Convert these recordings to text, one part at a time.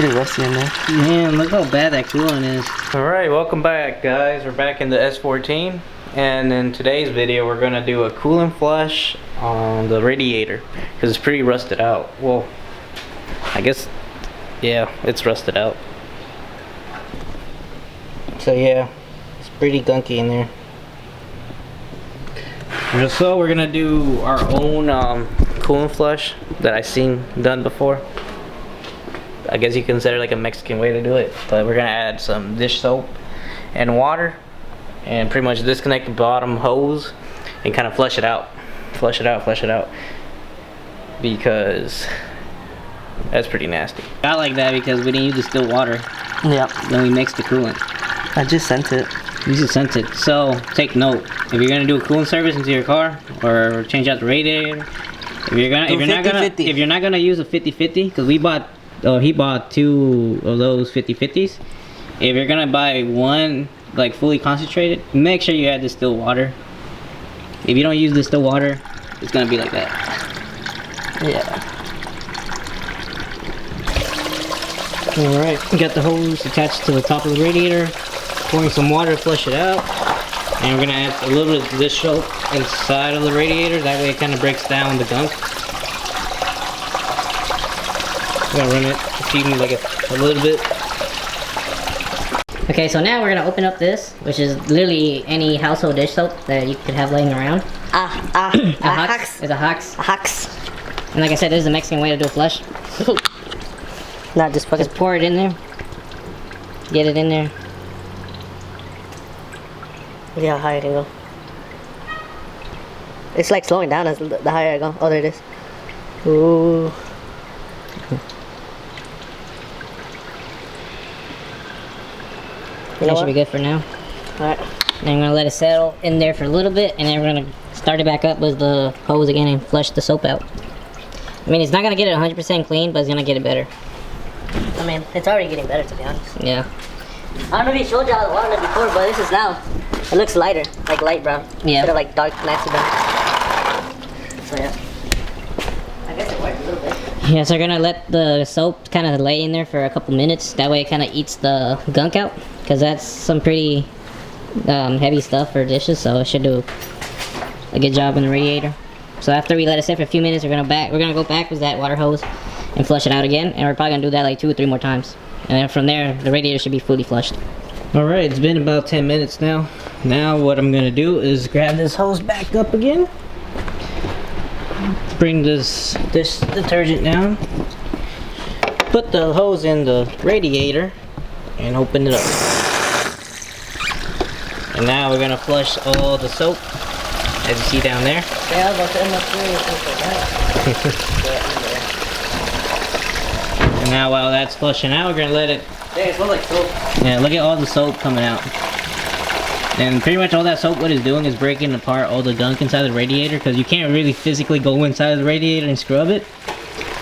pretty rusty in there. Man, look how bad that coolant is. Alright, welcome back guys. We're back in the S14, and in today's video we're gonna do a coolant flush on the radiator because it's pretty rusted out. Well, I guess, yeah, it's rusted out. So yeah, it's pretty gunky in there. So we're gonna do our own coolant flush that I've seen done before. I guess you consider like a Mexican way to do it, but we're gonna add some dish soap and water and pretty much disconnect the bottom hose and kind of flush it out, flush it out, because that's pretty nasty. I like that because we didn't use distilled water. Yeah. Then we mixed the coolant. I just sent it. You just sent it. So take note, if you're gonna do a coolant service into your car or change out the radiator, if you're not gonna use a 50-50, because he bought two of those 50-50s. If you're gonna buy one like fully concentrated, make sure you add distilled water. If you don't use distilled water, it's gonna be like that. Yeah. Alright, got the hose attached to the top of the radiator. Pouring some water to flush it out. And we're gonna add a little bit of dish soap inside of the radiator. That way it kind of breaks down the gunk. We're gonna run it, feeding like a little bit. Okay, so now we're gonna open up this, which is literally any household dish soap that you could have laying around. Hacks. It's a Hacks. Hacks. And like I said, this is a Mexican way to do a flush. Not just fucking. Just pour it in there. Get it in there. Look how high it can go. It's like slowing down as the higher I go. Oh, there it is. Ooh. That should be good for now. Alright. Then I'm gonna let it settle in there for a little bit, and then we're gonna start it back up with the hose again and flush the soap out. I mean, it's not gonna get it 100% clean, but it's gonna get it better. I mean, it's already getting better, to be honest. Yeah. I don't know if he showed you how the water looked before, but this is now. It looks lighter, like light brown. Yeah. Instead of like dark, nasty brown. So yeah. I guess it worked a little bit. Yeah, so we're gonna let the soap kind of lay in there for a couple minutes. That way it kind of eats the gunk out, because that's some pretty heavy stuff for dishes, so it should do a good job in the radiator. So after we let it sit for a few minutes, we're gonna go back with that water hose and flush it out again, and we're probably gonna do that like 2 or 3 more times. And then from there, the radiator should be fully flushed. Alright, it's been about 10 minutes now. Now what I'm gonna do is grab this hose back up again. Bring this detergent down. Put the hose in the radiator and open it up. And now we're gonna flush all the soap, as you see down there. Yeah, I was about to end up doing something like that. And now while that's flushing out, we're gonna let it. Yeah, it smells like soap. Yeah, look at all the soap coming out. And pretty much all that soap, what it's doing is breaking apart all the gunk inside the radiator, because you can't really physically go inside the radiator and scrub it.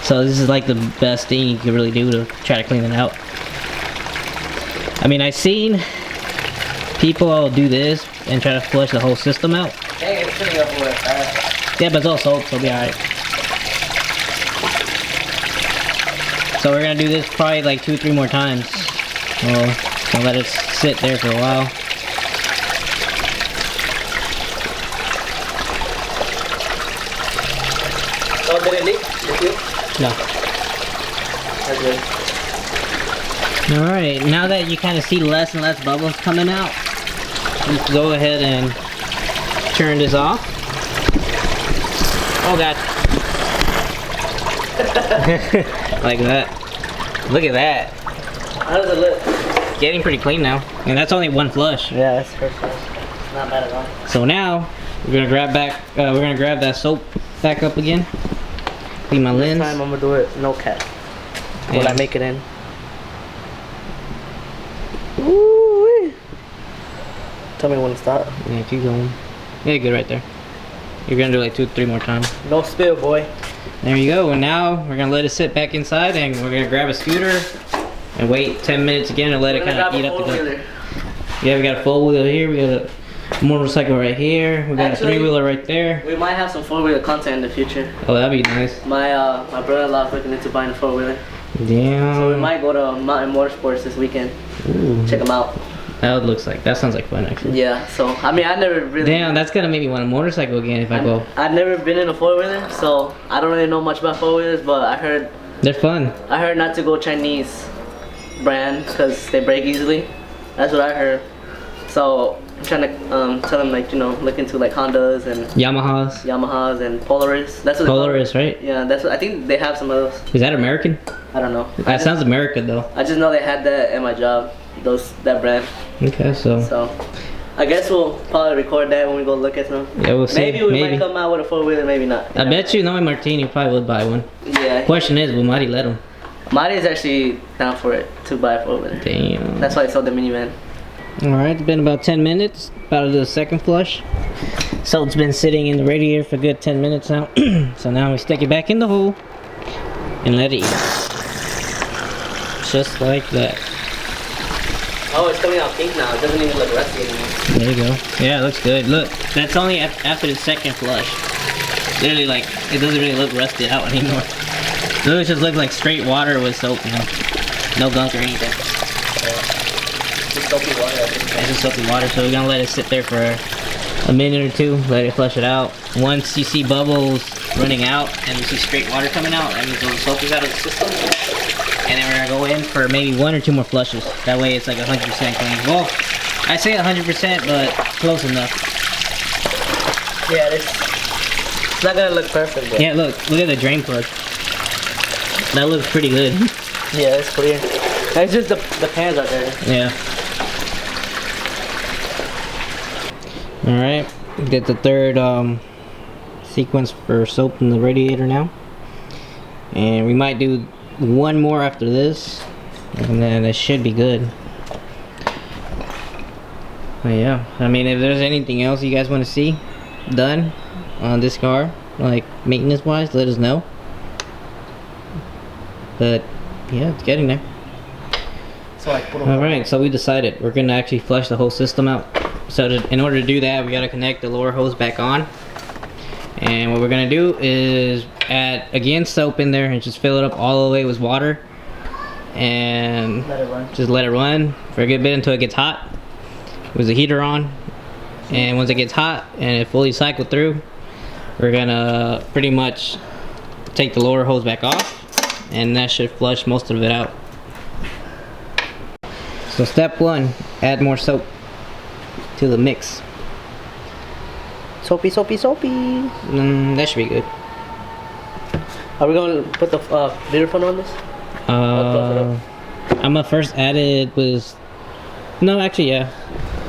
So this is like the best thing you can really do to try to clean it out. I mean, I've seen people do this and try to flush the whole system out. Dang, it's sitting up for it. Yeah, but it's all soap, so it'll be alright. So we're gonna do this probably like 2 or 3 more times. We'll let it sit there for a while. Oh, did it leak? Did you? No. That's good. Alright, now that you kind of see less and less bubbles coming out, let's go ahead and turn this off. Oh god. Like that. Look at that. How does it look? Getting pretty clean now. And that's only one flush. Yeah, that's first flush. It's not bad at all. So now we're gonna grab that soap back up again. Clean my lens. This time I'm gonna do it no cap. Will I make it in? Ooh-wee. Tell me when to stop. Yeah, keep going. Yeah, good right there. You're gonna do like 2 or 3 more times. No spill, boy. There you go. And now we're gonna let it sit back inside, and we're gonna grab a scooter and wait 10 minutes again and let it kind of eat up the gunk. Yeah, we got a 4-wheeler here. We got a motorcycle right here. We got Actually, a 3-wheeler right there. We might have some 4-wheeler content in the future. Oh, that'd be nice. My brother-in-law is looking into buying a 4-wheeler. Damn. So we might go to Mountain Motorsports this weekend. Ooh. Check them out. That sounds like fun actually. Yeah. So I mean, I never really. Damn, that's gonna make me want a motorcycle again if I go. I've never been in a 4-wheeler, so I don't really know much about 4-wheelers. But I heard They're fun. not to go Chinese brand because they break easily. That's what I heard. So I'm trying to tell them, like, you know, look into like Hondas and Yamahas and Polaris. That's what Polaris, right? Yeah, that's what I think they have some of those. Is that American? I don't know. That sounds American though. I just know they had that at my job. That brand. Okay, so I guess we'll probably record that when we go look at them. yeah, we'll see. Maybe we might come out with a 4-wheeler, maybe not. I bet you knowing Martini probably would buy one. Yeah. Question is, will Marty let him? Marty is actually down for it to buy a 4-wheeler. Damn. That's why I sold the minivan. Alright, it's been about 10 minutes. About to do the second flush. So it's been sitting in the radiator for a good 10 minutes now. So now we stick it back in the hole and let it eat. Just like that. Oh, it's coming out pink now. It doesn't even look rusty anymore. There you go. Yeah, it looks good. Look, that's only after the second flush. Literally, like, it doesn't really look rusted out anymore. It just looks like straight water with soap, you know. No gunk or anything. Just soapy water, I think. It's just soapy water, so we're gonna let it sit there for a minute or two, let it flush it out. Once you see bubbles running out and you see straight water coming out, that means the soap is out of the system. And then we're gonna go in for maybe 1 or 2 more flushes. That way it's like 100% clean. Well, I say 100%, but close enough. Yeah, it's not gonna look perfect, but Yeah, look at the drain plug. That looks pretty good. yeah, it's clear. It's just the pans are dirty. Yeah. Alright, get the third sequence for soap in the radiator now. And we might do 1 more after this, and then it should be good. But yeah, I mean, if there's anything else you guys want to see done on this car, like maintenance wise, let us know. But yeah, it's getting there. So I put Alright, so we decided we're gonna actually flush the whole system out. So in order to do that, we gotta connect the lower hose back on. And what we're gonna do is add again soap in there and just fill it up all the way with water, and let it run. just let it run for a good bit until it gets hot with the heater on. And once it gets hot and it fully cycled through, we're gonna pretty much take the lower hose back off, and that should flush most of it out. So step 1, add more soap to the mix. Soapy. That should be good. Are we going to put the beater fun on this? I'm gonna first add it with. No, actually, yeah.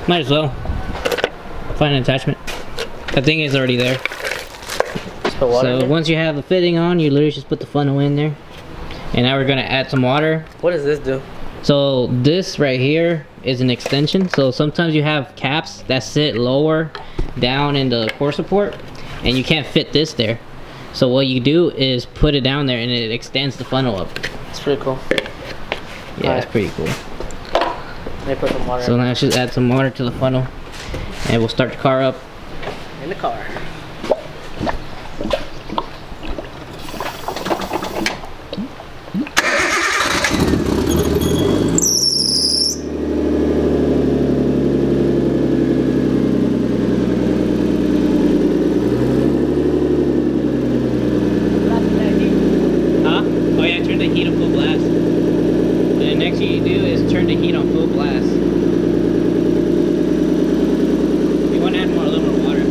Might as well. Find an attachment. The thing is already there. Just put water in So there? once you have the fitting on, you literally just put the funnel in there. And now we're gonna add some water. What does this do? So this right here is an extension. So sometimes you have caps that sit lower down in the core support, and you can't fit this there. So what you do is put it down there, and it extends the funnel up. It's pretty cool. Yeah, it's pretty cool. Let me put some water So now let's just add some water to the funnel, and we'll start the car up. in the car. Huh? Oh yeah, turn the heat on full blast. And the next thing you do is turn the heat on full blast. You want to add a little more water.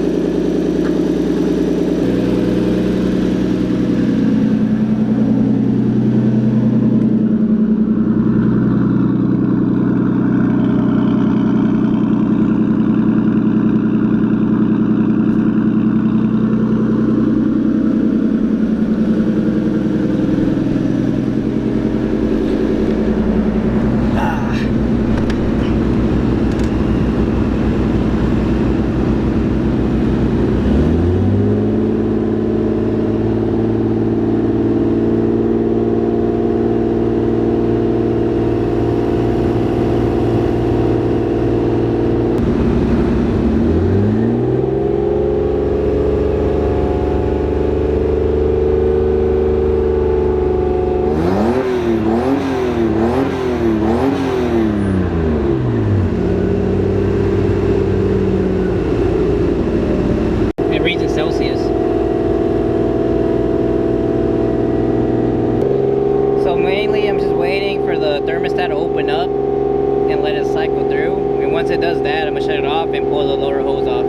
that, I'm gonna shut it off and pull the lower hose off.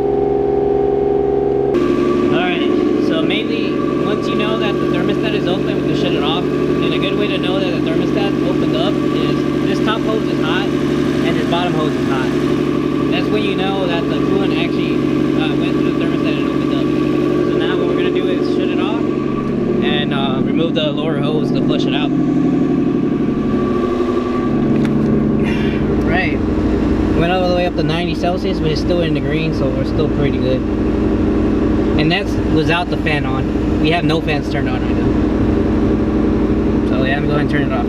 Alright, so mainly once you know that the thermostat is open, we can shut it off. And a good way to know that the thermostat opened up is this top hose is hot and this bottom hose is hot. That's when you know that the coolant actually went through the thermostat and opened up. So now what we're gonna do is shut it off and remove the lower hose to flush it out. Right. Went all the way up to 90 Celsius, but it's still in the green, so we're still pretty good. And that's without the fan on. We have no fans turned on right now. So yeah, I'm going to turn it off.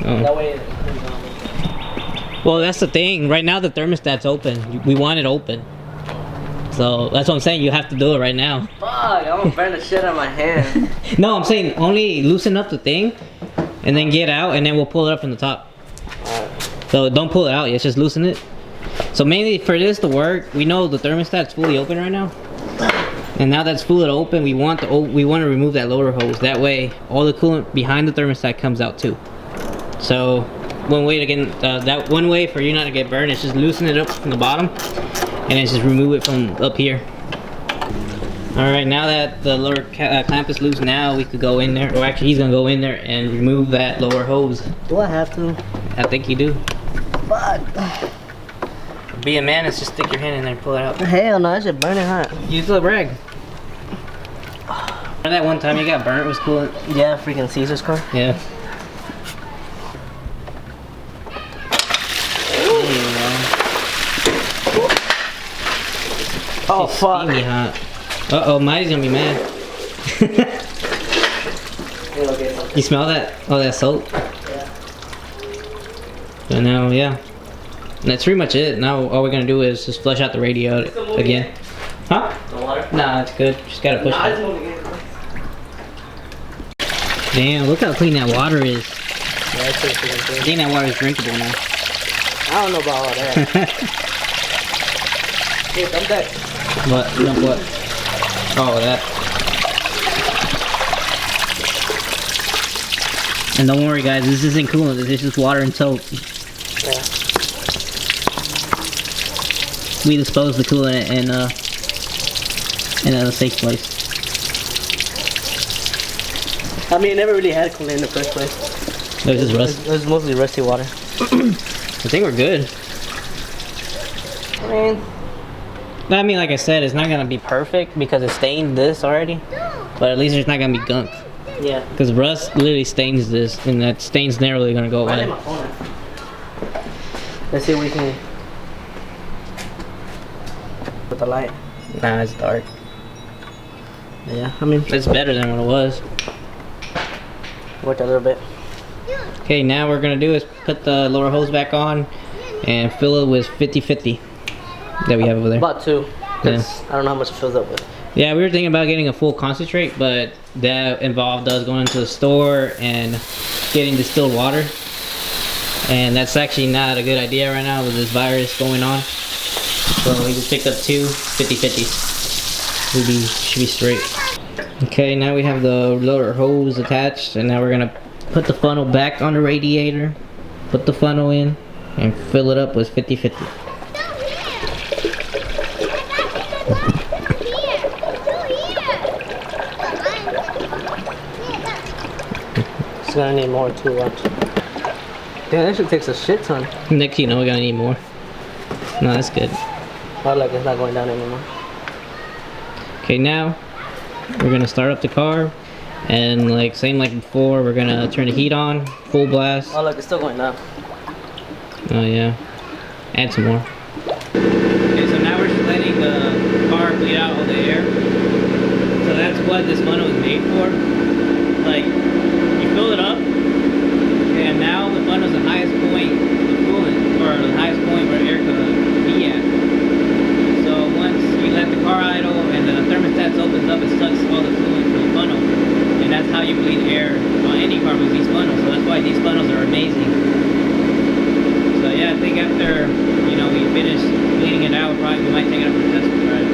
Oh. That way. Well, that's the thing. Right now the thermostat's open. We want it open. So that's what I'm saying. You have to do it right now. Fuck, I'm gonna burn the shit out of my hand. No, I'm saying only loosen up the thing and then get out and then we'll pull it up from the top. So don't pull it out, it's just loosen it. So mainly for this to work, we know the thermostat's fully open right now. And now that's fully open, we want to remove that lower hose. That way, all the coolant behind the thermostat comes out too. So one way to get one way for you not to get burned is just loosen it up from the bottom and then just remove it from up here. All right, now that the lower clamp is loose, now we could go in there, or actually he's gonna go in there and remove that lower hose. Do I have to? I think you do. Fuck. Be a man and just stick your hand in there and pull it out. Hell no, that shit burning hot. Use the rag. Remember that one time you got burnt was coolant? Yeah, freaking Caesar's car. Yeah. Oh It's fuck. steamy hot. Uh-oh, Mighty's gonna be mad. You smell that? Oh, that soap? Yeah. So now, yeah. And that's pretty much it. Now all we're gonna do is just flush out the radiator again. Huh? No water? Nah, it's good. Just gotta push Nah, it. Damn, look how clean that water is. Yeah, that's pretty freaking I clean. think that water is drinkable now. I don't know about all that. Hey, dump that. What? No, what? Oh, that. And don't worry, guys. This isn't coolant. This is just water and soap. Yeah. We dispose the coolant in a safe place. I mean, it never really had coolant in the first place. It was just rust. It was mostly rusty water. I think we're good. I mean, like I said, it's not gonna be perfect because it stained this already. But at least there's not gonna be gunk. Yeah. Because rust literally stains this, and that stain's never really gonna go Right away. in my phone. Let's see if we can. With the light. Nah, it's dark. Yeah, I mean, It's better than what it was. worked a little bit. Okay, now what we're gonna do is put the lower hose back on and fill it with 50/50 that we have over there. About two. 'Cause Yeah. I don't know how much it fills up with. Yeah, we were thinking about getting a full concentrate, but that involved us going to the store and getting distilled water. And that's actually not a good idea right now with this virus going on. So we just picked up two 50/50s. Should be straight. Okay, now we have the lower hose attached, and now we're gonna put the funnel back on the radiator, put the funnel in, and fill it up with 50/50. It's gonna need more too, watch. Damn, that shit takes a shit ton. Next, you know, we're gonna need more. No, that's good. Oh, like it's not going down anymore. Okay, now we're gonna start up the car, and like same like before, we're gonna turn the heat on, full blast. Oh, look, it's still going down. Oh yeah, add some more. Okay, so now we're just letting the car bleed out all the air. So that's what this funnel is made for. Like, you fill it up, and now the funnel is the highest point of coolant, or the highest point where air could be at. So once you let the car idle and the thermostat opens up, it sucks all the coolant from the funnel. And that's how you bleed air on any car with these funnels. So that's why these funnels are amazing. So yeah, I think after, you know, we finish bleeding it out, probably we might take it up for a test drive.